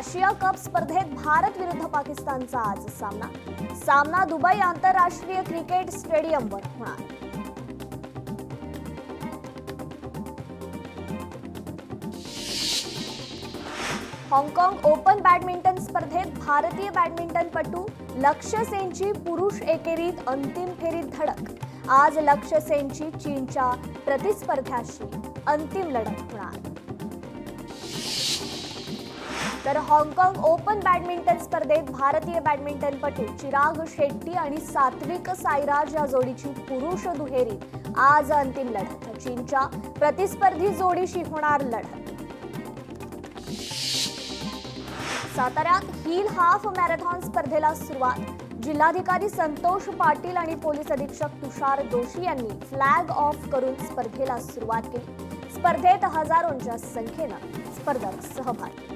आशिया cup स्पर्धेत भारत विरुद्ध पाकिस्तानचा आज सामना दुबई आंतरराष्ट्रीय क्रिकेट स्टेडियमवर होणार। हाँगकाँग ओपन बॅडमिंटन स्पर्धेत भारतीय बॅडमिंटनपटू लक्ष्य सेनची पुरुष एकेरीत अंतिम फेरीत धडक। आज लक्ष्य सेनची चीनच्या प्रतिस्पर्ध्याशी अंतिम लढत होणार। तर हाँगकाँग ओपन बॅडमिंटन स्पर्धेत भारतीय बॅडमिंटनपटू चिराग शेट्टी आणि सात्विक साईराज या जोडीची पुरुष दुहेरी आज अंतिम लढत। चीनच्या प्रतिस्पर्धी जोडीशी होणार लढत। साताऱ्यात हिल हाफ मॅरेथॉन स्पर्धेला सुरुवात। जिल्हाधिकारी संतोष पाटील आणि पोलीस अधीक्षक तुषार दोशी यांनी फ्लॅग ऑफ करून स्पर्धेला सुरुवात केली। स्पर्धेत हजारोंच्या संख्येने स्पर्धक सहभागी।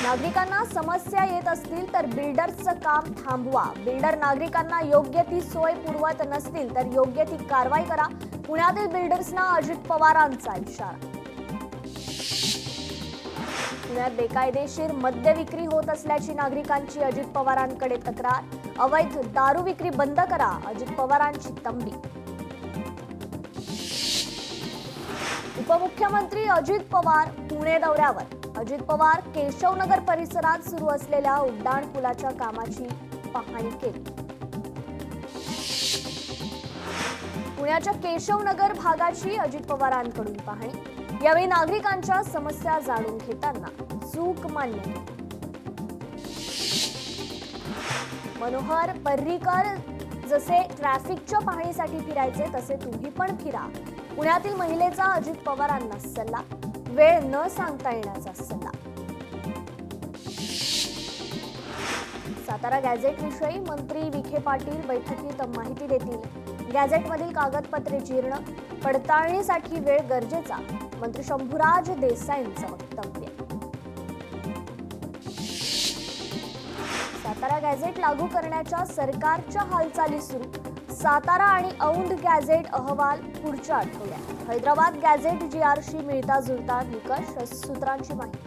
नागरिकांना समस्या येत असतील तर बिल्डर्सचं काम थांबवा। बिल्डर नागरिकांना योग्य ती सोय पुरवत नसतील तर योग्य ती कारवाई करा। पुण्यातील बिल्डर्सना अजित पवारांचा इशारा। पुण्यात बेकायदेशीर मद्य विक्री होत असल्याची नागरिकांची अजित पवारांकडे तक्रार। अवैध दारू विक्री बंद करा, अजित पवारांची तंबी। उपमुख्यमंत्री अजित पवार पुणे दौऱ्यावर। अजित पवार केशवनगर परिसरात सुरू असलेल्या उड्डाण पुलाच्या कामाची पाहणी केली। पुण्याच्या केशवनगर भागाची अजित पवारांकडून पाहणी। यावेळी नागरिकांच्या समस्या जाणून घेताना चूक मान्य केली। मनोहर पर्रीकर जसे ट्रॅफिकच्या पाहणीसाठी फिरायचे तसे तुम्ही पण फिरा। पुण्यातील महिलेचा अजित पवारांना सल्ला। वेळ न सांगता येण्याचा सल्ला। सातारा गॅझेट विषयी मंत्री विखे पाटील बैठकीत माहिती देतील। गॅझेटमधील कागदपत्रे जीर्ण, पडताळणीसाठी वेळ गरजेचा, मंत्री शंभूराज देसाईंचं वक्तव्य। सातारा गॅझेट लागू करण्याच्या सरकारच्या हालचाली सुरू। सातारा आणि औंध गॅझेट अहवाल पुढच्या आठवड्यात। हैदराबाद गॅझेट जीआरशी मिळता जुळता निकष, सूत्रांची माहिती।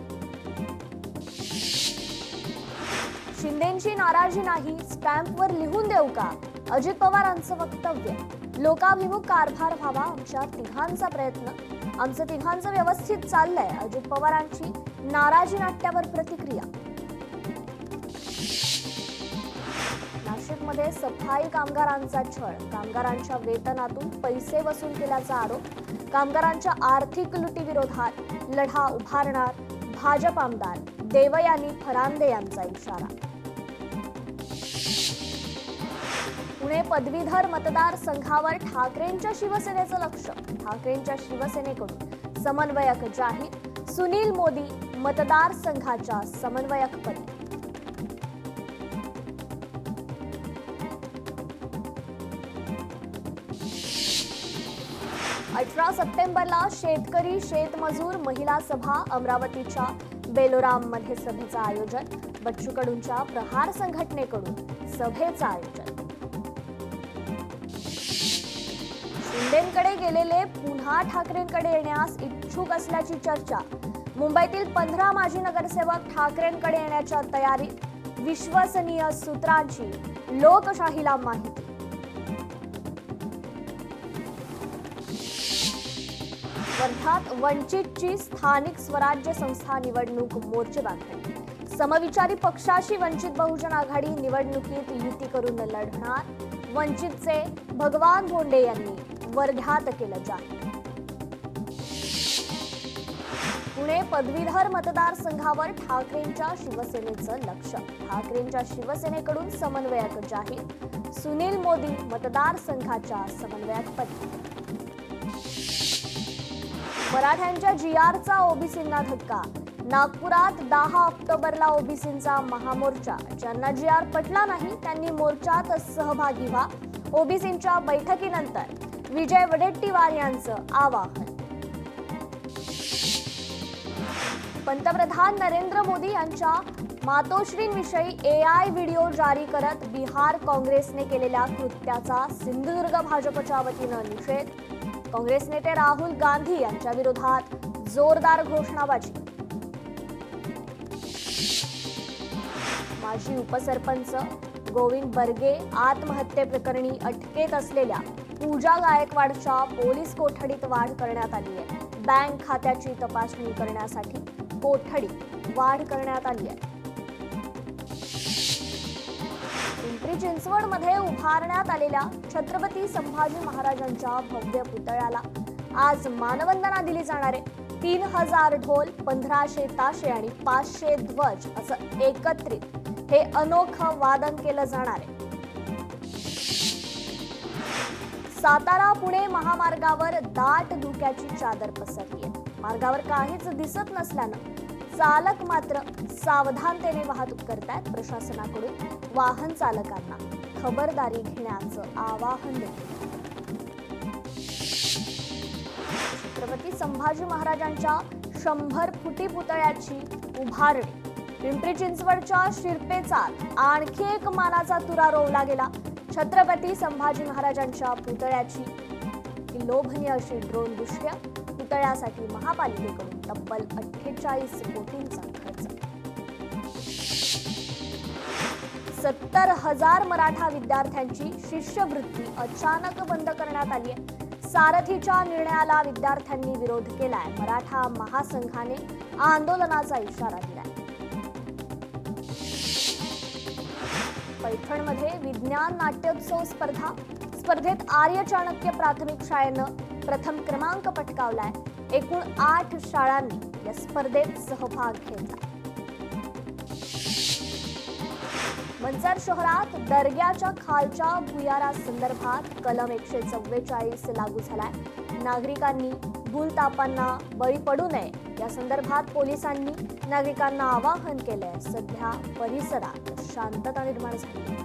शिंदेंची नाराजी नाही, स्टॅम्पवर लिहून देऊ का, अजित पवारांचं वक्तव्य। लोकाभिमुख कारभार व्हावा आमच्या तिघांचा प्रयत्न, आमचं तिघांचं व्यवस्थित चाललंय, अजित पवारांची नाराजी नाट्यावर प्रतिक्रिया। नाशिकमध्ये सफाई कामगारांचा छळ, कामगारांच्या वेतनातून पैसे वसूल केल्याचा आरोप। कामगारांच्या आर्थिक लुटीविरोधात लढा उभारणार भाजप आमदार देवयानी फरांदे यांचा इशारा। पुणे पदवीधर मतदारसंघावर ठाकरेंच्या शिवसेनेचं लक्ष। ठाकरेंच्या शिवसेनेकडून समन्वयक जाहीर। सुनील मोदी मतदारसंघाच्या समन्वयकपदी। 18 सप्टेंबरला शेतकरी शेतमजूर महिला सभा अमरावतीच्या बेलोराममध्ये सभेचं आयोजन। बच्चू कडूंच्या प्रहार संघटनेकडून सभेचं आयोजन। शिंदेंकडे गेलेले पुन्हा ठाकरेंकडे येण्यास इच्छुक असल्याची चर्चा। मुंबईतील 15 माजी नगरसेवक ठाकरेंकडे येण्याच्या तयारीत। विश्वसनीय सूत्रांची लोकशाहीला माहिती। वर्धात वंचितची स्थानिक स्वराज्य संस्था निवडणूक मोर्चेबांधणी। समविचारी पक्षाशी वंचित बहुजन आघाडी निवडणुकीत युती करून लढणार। वंचितचे भगवान भोंडे यांनी वर्ध्यात केलं जाहीर। पुणे पदवीधर मतदारसंघावर ठाकरेंच्या शिवसेनेचं लक्ष। ठाकरेंच्या शिवसेनेकडून समन्वयक जाहीर। सुनील मोदी मतदारसंघाच्या समन्वयकपदी। मराठ्यांच्या जीआरचा ओबीसींना धक्का। नागपुरात 10 ऑक्टोबरला ओबीसींचा महामोर्चा। ज्यांना जीआर पटला नाही त्यांनी मोर्चात सहभागी व्हा। ओबीसींच्या बैठकीनंतर विजय वडेट्टीवार यांचं आवाहन। पंतप्रधान नरेंद्र मोदी यांच्या मातोश्रींविषयी एआय व्हिडिओ जारी करत बिहार काँग्रेसने केलेल्या कृत्याचा सिंधुदुर्ग भाजपच्या वतीनं निषेध। काँग्रेस नेते राहुल गांधी यांच्या विरोधात जोरदार घोषणाबाजी. माजी उपसरपंच गोविंद बर्गे आत्महत्येप्रकरणी अटकेत असलेल्या पूजा गायकवाडच्या पोलीस कोठडीत वाढ करण्यात आली आहे. बँक खात्याची तपासणी करण्यासाठी कोठडीत वाढ करण्यात आली आहे. पिंपरी चिंचवडमध्ये उभारण्यात आलेल्या छत्रपती संभाजी महाराजांच्या भव्य पुतळ्याला आज मानवंदना दिली जाणार आहे. 3000 ढोल, 1500 ताशे आणि 500 ध्वज असं एकत्रित हे अनोखं वादन केलं जाणार आहे. सातारा पुणे महामार्गावर दाट धुक्याची चादर पसरली आहे. मार्गावर काहीच दिसत नसल्यानं चालक मात्र सावधानतेने वाहतूक करतायत. प्रशासनाकडून वाहन चालकांना खबरदारी घेण्याचं आवाहन देखील. छत्रपती संभाजी महाराजांच्या 100 फुटी पुतळ्याची उभारणी. पिंपरी चिंचवडच्या शिरपेचात आणखी एक मानाचा तुरा रोवला गेला. छत्रपती संभाजी महाराजांच्या पुतळ्याची लोभनीय अशी ड्रोन दृश्य. पुतळ्यासाठी महापालिकेकडून तब्बल 48 कोटींचा खर्च. 70,000 मराठा विद्यार्थ्यांची शिष्यवृत्ती अचानक बंद करण्यात आली आहे. सारथीच्या निर्णयाला विद्यार्थ्यांनी विरोध केलाय. मराठा महासंघाने आंदोलनाचा इशारा दिलाय. पैठणमध्ये विज्ञान नाट्योत्सव स्पर्धेत आर्य चाणक्य प्राथमिक शाळेनं प्रथम क्रमांक पटकावलाय. एकूण 8 शाळांनी या स्पर्धेत सहभाग घेतला. मंचर शहरात दर्ग्याच्या खालच्या भुयारासंदर्भात कलम 144 लागू झालाय. नागरिकांनी भूलतापांना बळी पडू नये या संदर्भात पोलिसांनी नागरिकांना आवाहन केलंय. सध्या परिसरात शांतता निर्माण झाली.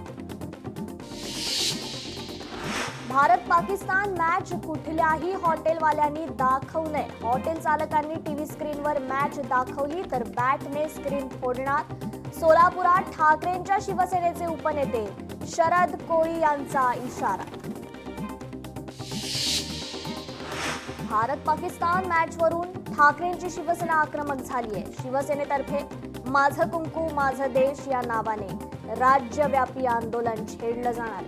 भारत पाकिस्तान मॅच कुठल्याही हॉटेलवाल्यांनी दाखवू नये. हॉटेल चालकांनी टीव्ही स्क्रीनवर मॅच दाखवली तर बॅटने स्क्रीन फोडणार. सोलापुरात ठाकरेंच्या शिवसेनेचे उपनेते शरद कोळी यांचा इशारा. भारत पाकिस्तान मॅचवरून ठाकरेंची शिवसेना आक्रमक झाली आहे. शिवसेनेतर्फे माझं कुंकू माझं देश या नावाने राज्यव्यापी आंदोलन छेडलं जाणार.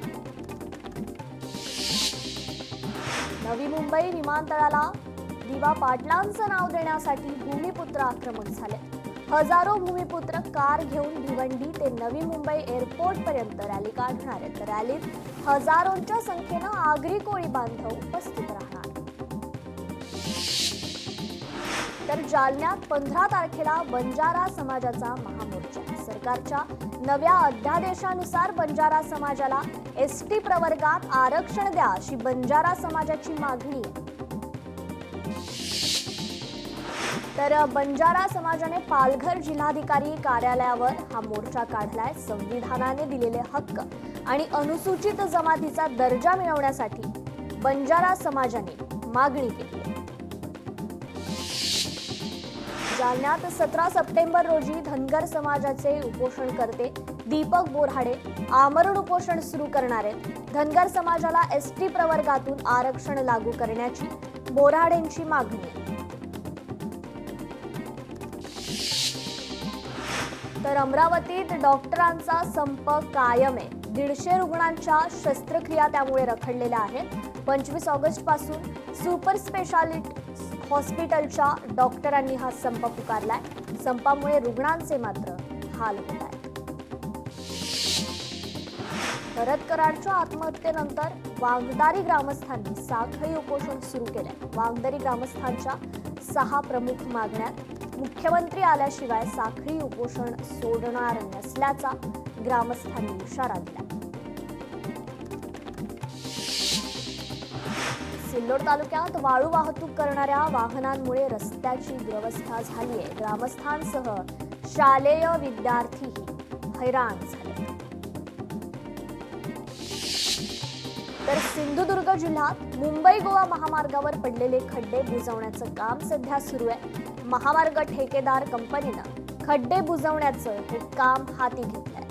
नवी मुंबई विमानतळाला दिवा पाटलांचं नाव देण्यासाठी भूमिपुत्र आक्रमक झाले. हजारो भूमिपुत्र कार घेऊन भिवंडी ते नवी मुंबई एअरपोर्ट पर्यंत रॅली काढणार आहेत. रॅलीत हजारोंच्या संख्येनं आगरी कोळी बांधव उपस्थित राहणार. तर जालन्यात 15 तारखेला बंजारा समाजाचा महामोर्चा. सरकारच्या नव्या अध्यादेशानुसार बंजारा समाजाला एसटी प्रवर्गात आरक्षण द्या अशी बंजारा समाजाची मागणी आहे. तर बंजारा समाजाने पालघर जिल्हाधिकारी कार्यालयावर हा मोर्चा काढलाय. संविधानाने दिलेले हक्क आणि अनुसूचित जमातीचा दर्जा मिळवण्यासाठी बंजारा समाजाने मागणी केली. जालन्यात 17 सप्टेंबर रोजी धनगर समाजाचे उपोषणकर्ते दीपक बोराडे आमरण उपोषण सुरू करणार आहेत. धनगर समाजाला एसटी प्रवर्गातून आरक्षण लागू करण्याची बोराडेंची मागणी. तर अमरावतीत डॉक्टरांचा संप कायम आहे. 150 रुग्णांच्या शस्त्रक्रिया त्यामुळे रखडलेल्या आहेत. 25 ऑगस्ट पासून सुपर स्पेशालिटी हॉस्पिटलच्या डॉक्टरांनी हा संप पुकारलाय. संपामुळे रुग्णांचे मात्र हाल होत आहेत. भरत कराडच्या आत्महत्येनंतर वांगदारी ग्रामस्थांनी साखळी उपोषण सुरू केलंय. वांगदारी ग्रामस्थांच्या 6 प्रमुख मागण्यात मुख्यमंत्री आल्याशिवाय साखळी उपोषण सोडणार नसल्याचा ग्रामस्थांनी इशारा दिला. सिल्लोड तालुक्यात वाळू वाहतूक करणाऱ्या वाहनांमुळे रस्त्याची दुरवस्था झाली आहे. ग्रामस्थांसह शालेय विद्यार्थीही हैराण झाले. तर सिंधुदुर्ग जिल्ह्यात मुंबई गोवा महामार्गावर पडलेले खड्डे बुजवण्याचं काम सध्या सुरू आहे. महामार्ग ठेकेदार कंपनीनं खड्डे बुजवण्याचं हे काम हाती घेतलंय.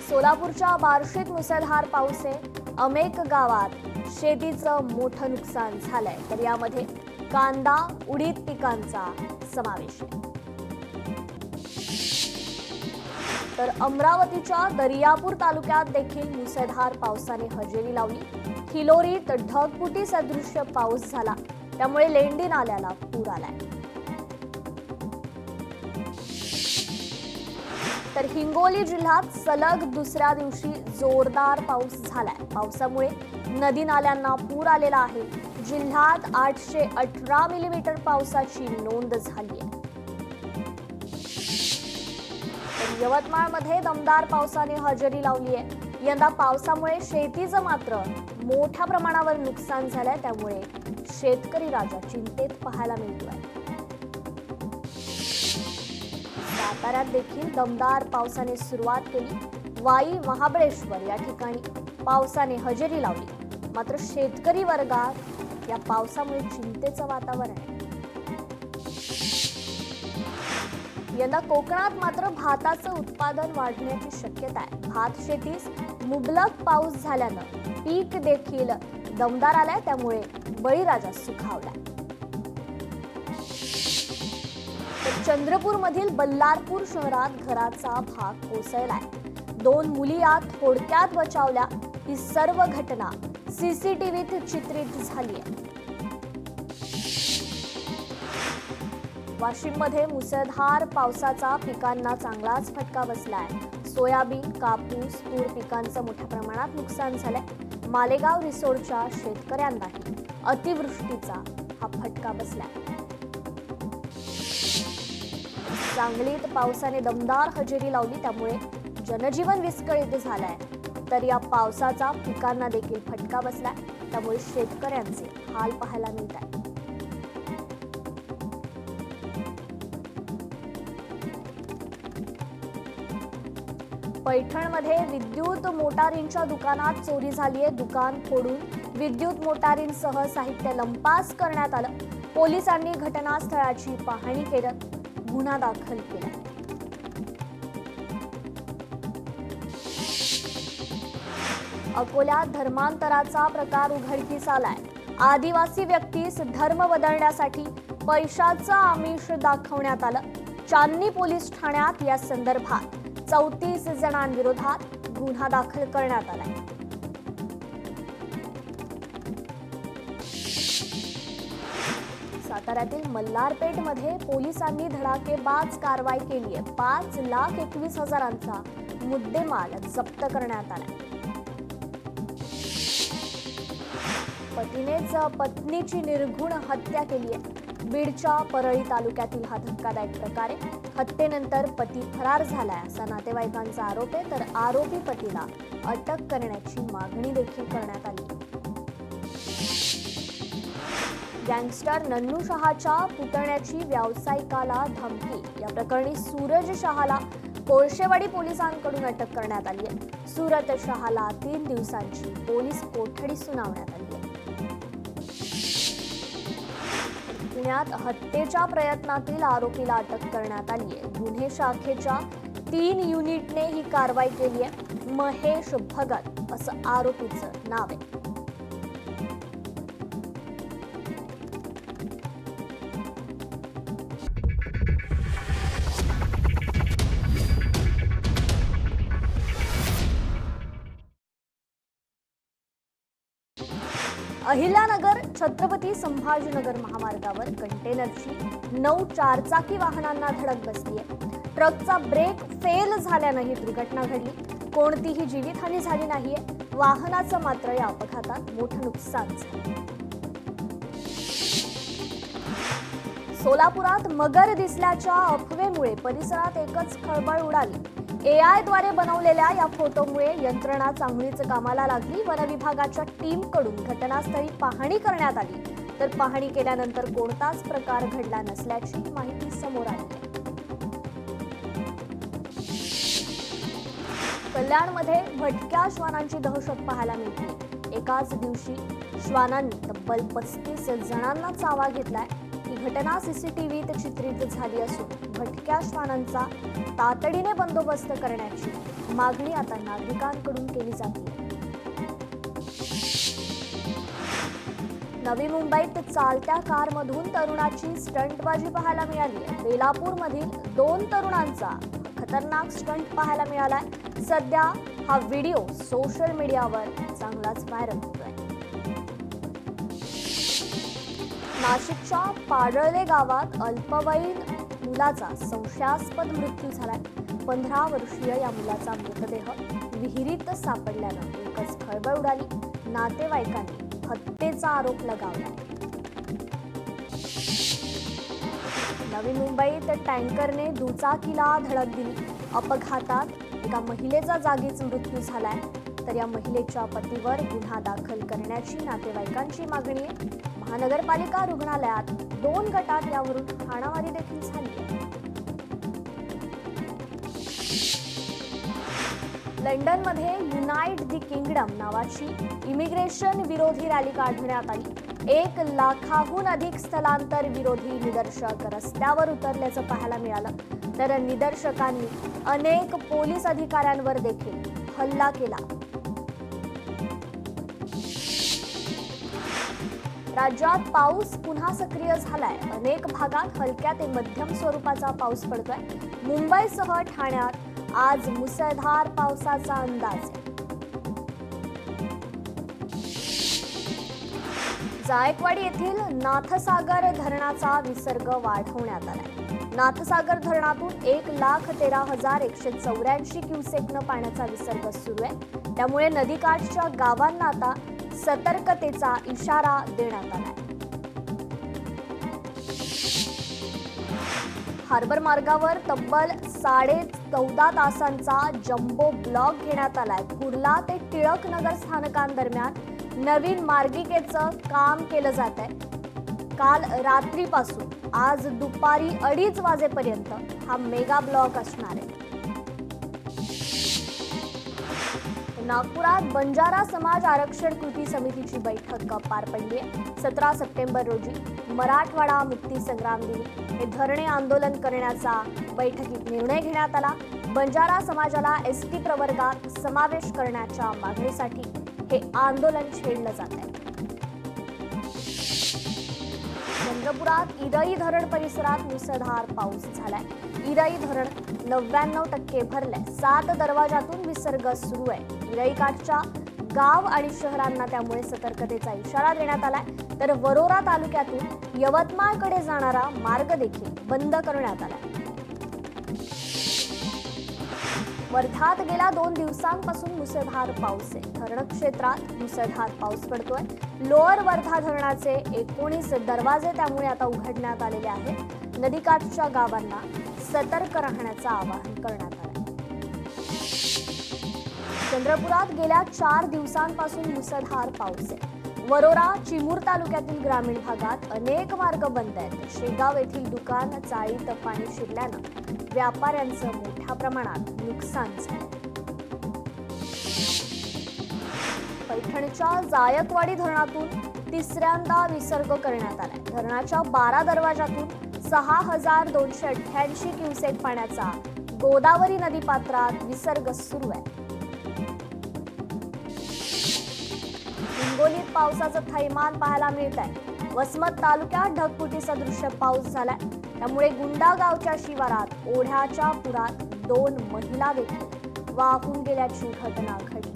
सोलापूरच्या बार्शीत मुसळधार पाऊस आहे. अमेक गावात शेतीचं मोठं नुकसान झालंय, तर यामध्ये कांदा, उडीद पिकांचा समावेश आहे. तर अमरावतीच्या दर्यापूर तालुक्यात देखील मुसळधार पावसाने हजेरी लावली. किलोरीत ढगफुटी सदृश्य पाऊस झाला, त्यामुळे लेंडी नाल्याला पूर आलाय. तर हिंगोली जिल्ह्यात सलग दुसऱ्या दिवशी जोरदार पाऊस झालाय. पावसामुळे नदी नाल्यांना पूर आलेला आहे. जिल्ह्यात 818 मिलीमीटर पावसाची नोंद झाली आहे. यवतमाळमध्ये दमदार पावसाने हजेरी लावली आहे. यंदा पावसामुळे शेतीचं मात्र मोठ्या प्रमाणावर नुकसान झालंय, त्यामुळे शेतकरी राजा चिंतेत पाहायला मिळतोय. साताऱ्यात देखील दमदार पावसाने सुरुवात केली. वाई, महाबळेश्वर या ठिकाणी पावसाने हजेरी लावली. मात्र शेतकरी वर्गात या पावसामुळे चिंतेचं वातावरण आहे. यंदा कोकणात मात्र भाताचं उत्पादन वाढण्याची शक्यता आहे. भात शेतीस मुबलक पाऊस झाल्यानं पीक देखील दमदार आलाय, त्यामुळे बळीराजा सुखावलाय. चंद्रपूरमधील बल्लारपूर शहरात घराचा भाग कोसळलाय. 2 मुली यात थोडक्यात बचावल्या. ही सर्व घटना सीसीटीव्हीत चित्रित झाली आहे. वाशिममध्ये मुसळधार पावसाचा पिकांना चांगलाच फटका बसलाय. सोयाबीन, कापूस, तूर पिकांचं मोठ्या प्रमाणात नुकसान झालंय. मालेगाव रिसोडच्या शेतकऱ्यांनाही अतिवृष्टीचा हा फटका बसलाय. सांगलीत पावसाने दमदार हजेरी लावली, त्यामुळे जनजीवन विस्कळीत झालंय. तर या पावसाचा पिकांना देखील फटका बसलाय, त्यामुळे शेतकऱ्यांचे हाल पाहायला मिळत आहेत. पैठणमध्ये विद्युत मोटारींच्या दुकानात चोरी झाली आहे. दुकान फोडून विद्युत मोटारींसह साहित्य लंपास करण्यात आलं. पोलिसांनी घटनास्थळाची पाहणी करत गुन्हा दाखल केला. अकोल्यात धर्मांतराचा प्रकार उघडकीस आलाय. आदिवासी व्यक्तीस धर्म बदलण्यासाठी पैशाचं आमिष दाखवण्यात आलं. चांदणी पोलीस ठाण्यात या संदर्भात 34 जणांविरोधात गुन्हा दाखल करण्यात आलाय. साताऱ्यातील मल्हारपेठमध्ये पोलिसांनी धडाकेबाज कारवाई केली आहे. 5,21,000चा मुद्देमाल जप्त करण्यात आलाय. पतीनेच पत्नीची निर्घुण हत्या केली आहे. बीडच्या परळी तालुक्यातील हा धक्कादायक प्रकार आहे. हत्येनंतर पती फरार झालाय असा नातेवाईकांचा आरोप आहे. तर आरोपी पतीला अटक करण्याची मागणी देखील करण्यात आली. गँगस्टर नन्नू शहाच्या पुतण्याची व्यावसायिकाला धमकी. या प्रकरणी सूरज शहाला कोळशेवाडी पोलिसांकडून अटक करण्यात आली आहे. सूरज शहाला 3 दिवसांची पोलीस कोठडी सुनावण्यात आली आहे. पुण्यात हत्येच्या प्रयत्नातील आरोपीला अटक करण्यात आली आहे. गुन्हे शाखेच्या 3 युनिटने ही कारवाई केली आहे. महेश भगत असं आरोपीचं नाव आहे. अहिल्यानगर छत्रपती संभाजीनगर महामार्गावर कंटेनरची 9 चारचाकी वाहनांना धडक बसली आहे. ट्रकचा ब्रेक फेल झाल्यानं ही दुर्घटना घडली. कोणतीही जीवितहानी झाली नाहीये. वाहनाचं मात्र या अपघातात मोठं नुकसान झालं. सोलापुरात मगर दिसल्याच्या अफवेमुळे परिसरात एकच खळबळ उडाली. AI द्वारे बनवलेल्या या फोटोमुळे यंत्रणा चांगलीच कामाला लागली. वनविभागाच्या टीमकडून घटनास्थळी पाहणी करण्यात आली. तर पाहणी केल्यानंतर कोणताच प्रकार घडला नसल्याची माहिती समोर आली. कल्याणमध्ये भटक्या श्वानांची दहशत पाहायला मिळते. एकाच दिवशी श्वानांनी तब्बल 35 जणांना चावा घेतलाय. ही घटना सीसीटीव्हीत चित्रित झाली असून भटक्या श्वानांचा तातडीने बंदोबस्त करण्याची मागणी आता नागरिकांकडून केली जाते. नवी मुंबईत चालत्या कारमधून तरुणाची स्टंटबाजी पाहायला मिळाली आहे. बेलापूरमधील 2 तरुणांचा खतरनाक स्टंट पाहायला मिळालाय. सध्या हा व्हिडिओ सोशल मीडियावर चांगलाच व्हायरल होतोय. नाशिकच्या पाडळले गावात अल्पवयीन मुलाचा संशयास्पद मृत्यू झालाय. 15 वर्षीय या मुलाचा मृतदेह विहिरीत सापडल्यानं एकच खळबळ उडाली. नातेवाईकांनी हत्येचा आरोप लगावला. नवी मुंबईत टँकरने दुचाकीला धडक दिली. अपघातात एका महिलेचा जागीच मृत्यू झालाय. तर या महिलेच्या पतीवर गुन्हा दाखल करण्याची नातेवाईकांची मागणी आहे. महानगरपालिका रुग्णालयात 2 गटात यावरून हाणामारी देखील झाली आहे. लंडनमध्ये युनाइट द किंगडम नावाची इमिग्रेशन विरोधी रॅली काढण्यात आली. 1 लाखाहून अधिक स्थलांतर विरोधी निदर्शक रस्त्यावर उतरल्याचं पाहायला मिळालं. तर निदर्शकांनी अनेक पोलीस अधिकाऱ्यांवर देखील हल्ला केला. राज्यात पाऊस पुन्हा सक्रिय झालाय. अनेक भागात हलक्या ते मध्यम स्वरूपाचा पाऊस पडतोय. मुंबईसह ठाण्यात आज मुसळधार पावसाचा अंदाज. जायकवाडी येथील नाथसागर धरणाचा विसर्ग वाढवण्यात आलाय. नाथसागर धरणातून 1,13,184 क्युसेकनं पाण्याचा विसर्ग सुरू आहे. त्यामुळे नदीकाठच्या गावांना आता सतर्कतेचा इशारा देण्यात आलाय. हार्बर मार्गावर तब्बल 14.5 तासांचा जम्बो ब्लॉक घेण्यात आलाय. कुर्ला ते टिळक नगर स्थानकांदरम्यान नवीन मार्गिकेचं काम केलं जात आहे. काल रात्रीपासून आज दुपारी 2:30 वाजेपर्यंत हा मेगा ब्लॉक असणार आहे. नागपुरात बंजारा समाज आरक्षण कृती समितीची बैठक पार पडली आहे. 17 सप्टेंबर रोजी मराठवाडा मुक्ती संग्राम दिनी हे धरणे आंदोलन करण्याचा बैठकीत निर्णय घेण्यात आला. बंजारा समाजाला एसटी प्रवर्गात समावेश करण्याच्या मागणीसाठी हे आंदोलन छेडलं जात आहे. चंद्रपुरात इरई धरण परिसरात मुसळधार पाऊस झालाय. इरई धरण 99% भरलंय. 7 दरवाजातून विसर्ग सुरू आहे. इरई काठच्या गाव आणि शहरांना त्यामुळे सतर्कतेचा इशारा देण्यात आलाय. तर वरोरा तालुक्यातून यवतमाळकडे जाणारा मार्ग देखील बंद करण्यात आलाय. वर्धात गेल्या 2 दिवसांपासून मुसळधार पाऊस आहे. धरण क्षेत्रात मुसळधार पाऊस पडतोय. लोअर वर्धा धरणाचे 19 दरवाजे त्यामुळे आता उघडण्यात आलेले आहेत. नदीकाठच्या गावांना सतर्क राहण्याचं आवाहन करण्यात आलं. चंद्रपुरात गेल्या 4 दिवसांपासून मुसळधार पाऊस आहे. वरोरा चिमूर तालुक्यातील ग्रामीण भागात अनेक मार्ग बंद आहेत. शेगाव येथील दुकान चाळीत पाणी शिरल्यानं व्यापाऱ्यांचं मोठ्या प्रमाणात नुकसान झालं. पैठणच्या जायकवाडी धरणातून 3ऱ्यांदा विसर्ग करण्यात आलाय. धरणाच्या 12 दरवाजातून 6,288 क्युसेक पाण्याचा गोदावरी नदीपात्रात विसर्ग सुरू आहे. हिंगोलीत पावसाचं थैमान पाहायला मिळत आहे. वसमत तालुक्यात ढगफुटी सदृश्य पाऊस झालाय. त्यामुळे गुंडा गावच्या शिवारात ओढ्याच्या पुरात 2 महिला देखील वाहून गेल्याची घटना घडली.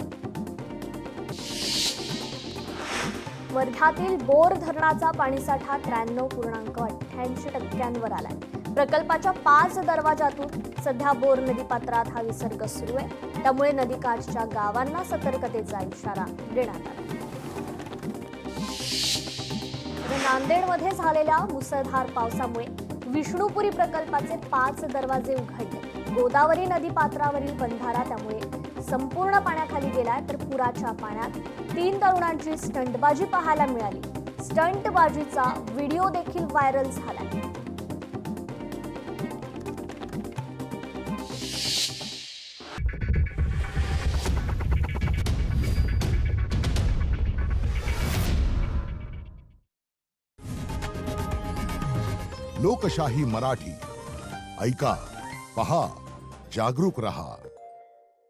वर्ध्यातील बोर धरणाचा पाणीसाठा 93.88% आलाय. प्रकल्पाच्या 5 दरवाजातून सध्या बोर नदीपात्रात हा विसर्ग सुरू आहे. त्यामुळे नदीकाठच्या गावांना सतर्कतेचा इशारा देण्यात आला. नांदेडमध्ये झालेल्या मुसळधार पावसामुळे विष्णुपुरी प्रकल्पाचे 5 दरवाजे उघडले. गोदावरी नदीपात्रावरील बंधारा त्यामुळे संपूर्ण पाण्याखाली गेलाय. तर पुराच्या पाण्यात 3 तरुणांची स्टंटबाजी पाहायला मिळाली. स्टंटबाजीचा व्हिडिओ देखील व्हायरल झालाय. लोकशाही मराठी ऐका, पहा, जागरूक रहा.